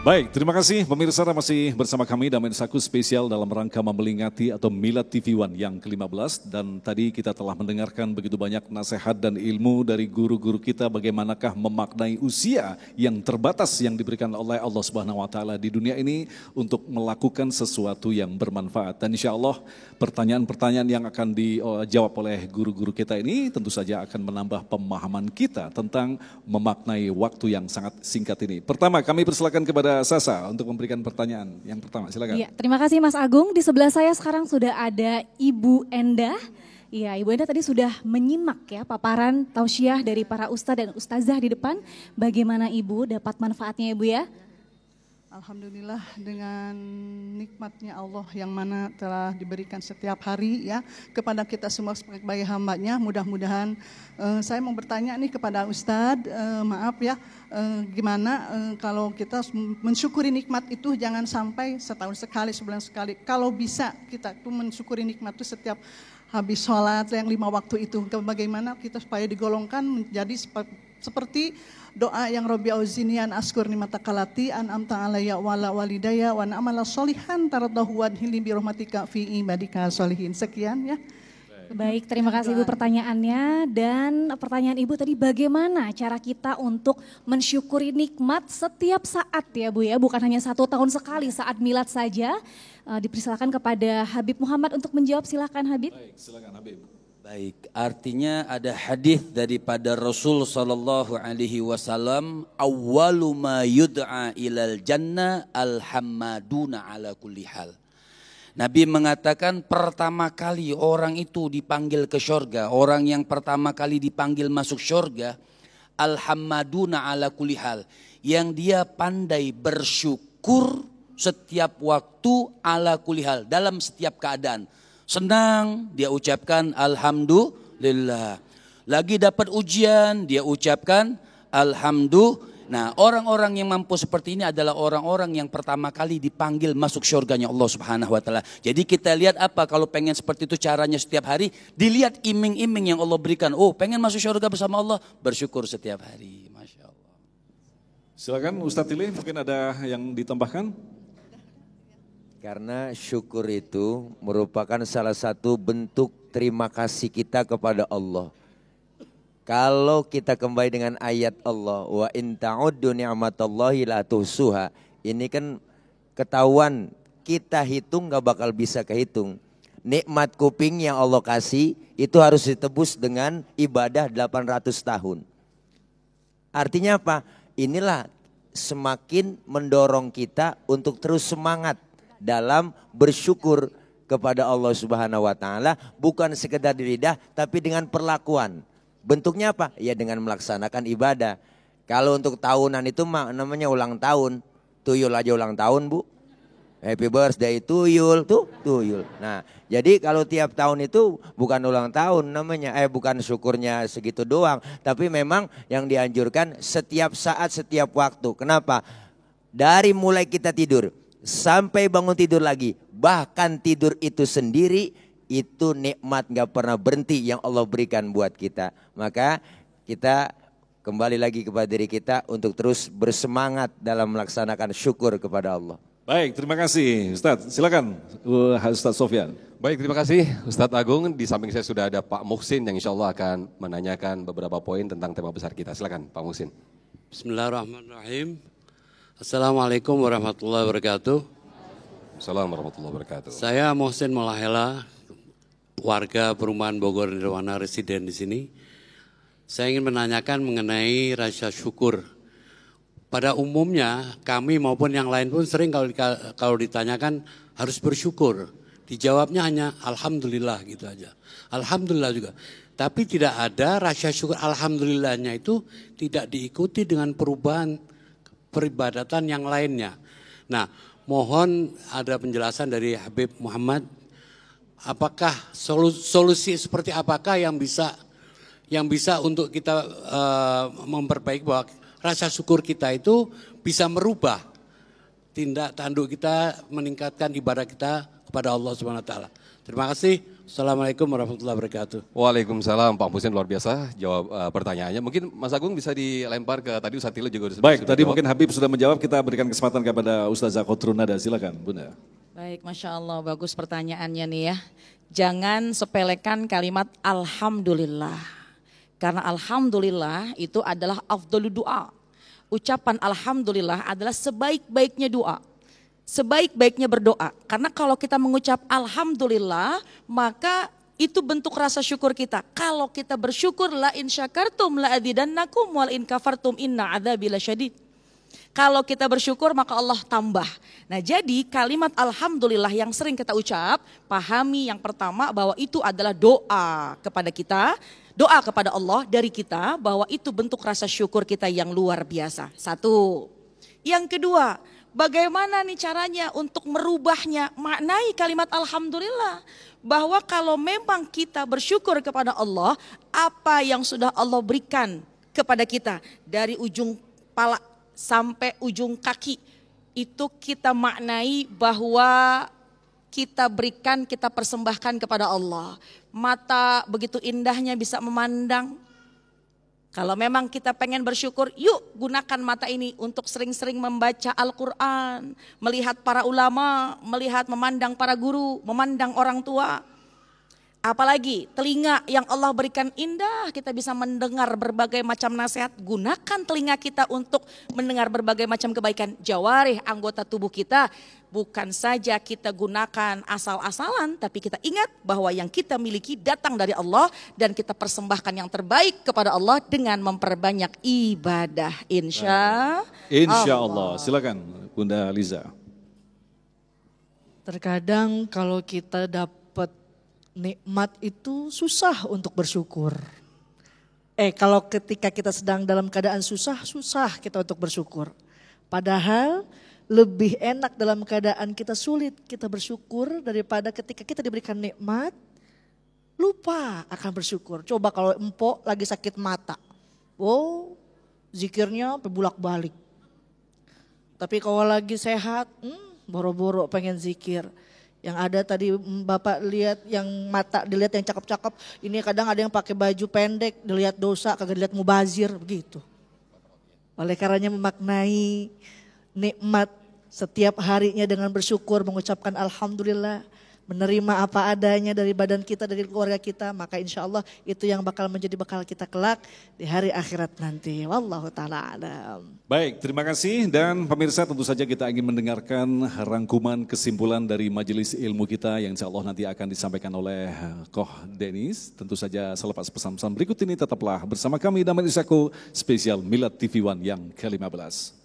Baik, terima kasih pemirsa masih bersama kami dalam Mensaku spesial dalam rangka memperingati atau Milad TV One yang ke-15 dan tadi kita telah mendengarkan begitu banyak nasihat dan ilmu dari guru-guru kita bagaimanakah memaknai usia yang terbatas yang diberikan oleh Allah Subhanahu wa taala di dunia ini untuk melakukan sesuatu yang bermanfaat. Dan insya Allah pertanyaan-pertanyaan yang akan dijawab oleh guru-guru kita ini tentu saja akan menambah pemahaman kita tentang memaknai waktu yang sangat singkat ini. Pertama kami persilakan kepada Sasa untuk memberikan pertanyaan yang pertama, silakan. Ya, terima kasih Mas Agung. Di sebelah saya sekarang sudah ada Ibu Endah. Iya, Ibu Endah tadi sudah menyimak ya paparan tausiah dari para ustadz dan ustazah di depan. Bagaimana Ibu dapat manfaatnya Ibu ya? Alhamdulillah dengan nikmatnya Allah yang mana telah diberikan setiap hari ya kepada kita semua sebagai hambanya. Mudah-mudahan saya mau bertanya nih kepada Ustadz, maaf ya, gimana kalau kita mensyukuri nikmat itu jangan sampai setahun sekali, sebulan sekali. Kalau bisa kita tuh mensyukuri nikmat itu setiap habis sholat yang 5 waktu itu. Bagaimana kita supaya digolongkan menjadi seperti doa yang Rabbi auzini an askur nimatakalati an amta alayya wala walidaya wa amala solihan taradahu wadhili bi rahmatika fi ibadika solihin. Sekian ya. Baik, terima kasih Ibu pertanyaannya. Dan pertanyaan Ibu tadi bagaimana cara kita untuk mensyukuri nikmat setiap saat ya Bu ya. Bukan hanya 1 tahun sekali saat milad saja. Dipersilakan kepada Habib Muhammad untuk menjawab, silakan Habib. Baik, silakan Habib. Baik, artinya ada hadis daripada Rasul sallallahu alaihi wasallam, awwalu ma yud'a ilal jannah alhammaduna ala kulli hal. Nabi mengatakan pertama kali orang itu dipanggil ke syurga, orang yang pertama kali dipanggil masuk syurga, alhammaduna ala kulli hal, yang dia pandai bersyukur setiap waktu ala kulli hal, dalam setiap keadaan. Senang, dia ucapkan alhamdulillah. Lagi dapat ujian, dia ucapkan alhamdulillah. Nah, orang-orang yang mampu seperti ini adalah orang-orang yang pertama kali dipanggil masuk syurganya Allah Subhanahu wa taala. Jadi kita lihat apa kalau pengen seperti itu caranya setiap hari, dilihat iming-iming yang Allah berikan. Oh, pengen masuk syurga bersama Allah, bersyukur setiap hari. Masya Allah. Silakan Ustadz Tili, mungkin ada yang ditambahkan? Karena syukur itu merupakan salah satu bentuk terima kasih kita kepada Allah. Kalau kita kembali dengan ayat Allah, wa in ta'uddu ni'matallahi la tuhsuha. Ini kan ketahuan, kita hitung gak bakal bisa kehitung. Nikmat kuping yang Allah kasih itu harus ditebus dengan ibadah 800 tahun. Artinya apa? Inilah semakin mendorong kita untuk terus semangat dalam bersyukur kepada Allah Subhanahu wa taala, bukan sekedar di lidah tapi dengan perlakuan. Bentuknya apa? Ya dengan melaksanakan ibadah. Kalau untuk tahunan itu namanya ulang tahun. Tuyul aja ulang tahun, Bu. Happy birthday tuyul, tuh tuyul. Nah, jadi kalau tiap tahun itu bukan ulang tahun namanya, bukan syukurnya segitu doang, tapi memang yang dianjurkan setiap saat, setiap waktu. Kenapa? Dari mulai kita tidur sampai bangun tidur lagi, bahkan tidur itu sendiri, itu nikmat gak pernah berhenti yang Allah berikan buat kita. Maka kita kembali lagi kepada diri kita untuk terus bersemangat dalam melaksanakan syukur kepada Allah. Baik, terima kasih Ustadz. Silakan Ustadz Sofyan. Baik, terima kasih Ustadz Agung. Di samping saya sudah ada Pak Muhsin yang insya Allah akan menanyakan beberapa poin tentang tema besar kita. Silakan Pak Muhsin. Bismillahirrahmanirrahim. Assalamualaikum warahmatullahi wabarakatuh. Assalamualaikum warahmatullahi wabarakatuh. Saya Muhsin Malahela, warga perumahan Bogor Nirwana, residen di sini. Saya ingin menanyakan mengenai rasa syukur. Pada umumnya kami maupun yang lain pun sering kalau ditanyakan harus bersyukur. Dijawabnya hanya alhamdulillah gitu aja. Alhamdulillah juga. Tapi tidak ada rasa syukur alhamdulillahnya itu tidak diikuti dengan perubahan peribadatan yang lainnya. Nah, mohon ada penjelasan dari Habib Muhammad. Apakah solusi seperti apakah yang bisa untuk kita memperbaiki bahwa rasa syukur kita itu bisa merubah tindak tanduk kita, meningkatkan ibadah kita kepada Allah Subhanahu wa taala. Terima kasih. Assalamualaikum warahmatullahi wabarakatuh. Waalaikumsalam, Pak Muhsin luar biasa jawab pertanyaannya. Mungkin Mas Agung bisa dilempar ke tadi Ustaz Tilo juga Baik, tadi jawab. mungkin Habib sudah menjawab, kita berikan kesempatan kepada Ustazah Khotrunada, silakan Bunda. Baik, Masya Allah, bagus pertanyaannya nih ya. Jangan sepelekan kalimat Alhamdulillah. Karena Alhamdulillah itu adalah afdhalu doa. Ucapan Alhamdulillah adalah sebaik-baiknya doa. Sebaik-baiknya berdoa. Karena kalau kita mengucap Alhamdulillah, maka itu bentuk rasa syukur kita. Kalau kita bersyukur, la in syakartum la azidannakum wal in kafartum inna adzabi lasyadid. Kalau kita bersyukur maka Allah tambah. Nah jadi kalimat Alhamdulillah yang sering kita ucap, pahami yang pertama bahwa itu adalah doa kepada kita. Doa kepada Allah dari kita bahwa itu bentuk rasa syukur kita yang luar biasa. Satu. Yang kedua, bagaimana nih caranya untuk merubahnya? Maknai kalimat Alhamdulillah. Bahwa kalau memang kita bersyukur kepada Allah, apa yang sudah Allah berikan kepada kita. Dari ujung kepala sampai ujung kaki. Itu kita maknai bahwa kita berikan, kita persembahkan kepada Allah. Mata begitu indahnya bisa memandang. Kalau memang kita pengen bersyukur, yuk gunakan mata ini untuk sering-sering membaca Al-Quran. Melihat para ulama, melihat memandang para guru, memandang orang tua. Apalagi telinga yang Allah berikan indah, kita bisa mendengar berbagai macam nasihat. Gunakan telinga kita untuk mendengar berbagai macam kebaikan. Jawarih anggota tubuh kita, bukan saja kita gunakan asal-asalan, tapi kita ingat bahwa yang kita miliki datang dari Allah dan kita persembahkan yang terbaik kepada Allah dengan memperbanyak ibadah. Insya Allah. Silakan Bunda Liza. Terkadang kalau kita dapat nikmat itu susah untuk bersyukur. Kalau ketika kita sedang dalam keadaan susah kita untuk bersyukur. Padahal lebih enak dalam keadaan kita sulit kita bersyukur daripada ketika kita diberikan nikmat, lupa akan bersyukur. Coba kalau empok lagi sakit mata, zikirnya bolak-balik. Tapi kalau lagi sehat, boro-boro pengen zikir. Yang ada tadi Bapak lihat yang mata dilihat yang cakep-cakep, ini kadang ada yang pakai baju pendek, dilihat dosa, kagak dilihat mubazir, begitu. Oleh karenanya memaknai nikmat setiap harinya dengan bersyukur, mengucapkan Alhamdulillah, menerima apa adanya dari badan kita, dari keluarga kita, maka insya Allah itu yang bakal menjadi bekal kita kelak di hari akhirat nanti. Wallahu ta'ala alam. Baik, terima kasih dan pemirsa tentu saja kita ingin mendengarkan rangkuman kesimpulan dari majelis ilmu kita yang insya Allah nanti akan disampaikan oleh Koh Denis. Tentu saja selepas pesan-pesan berikut ini tetaplah bersama kami dalam Isaku spesial Milad TV One yang ke-15.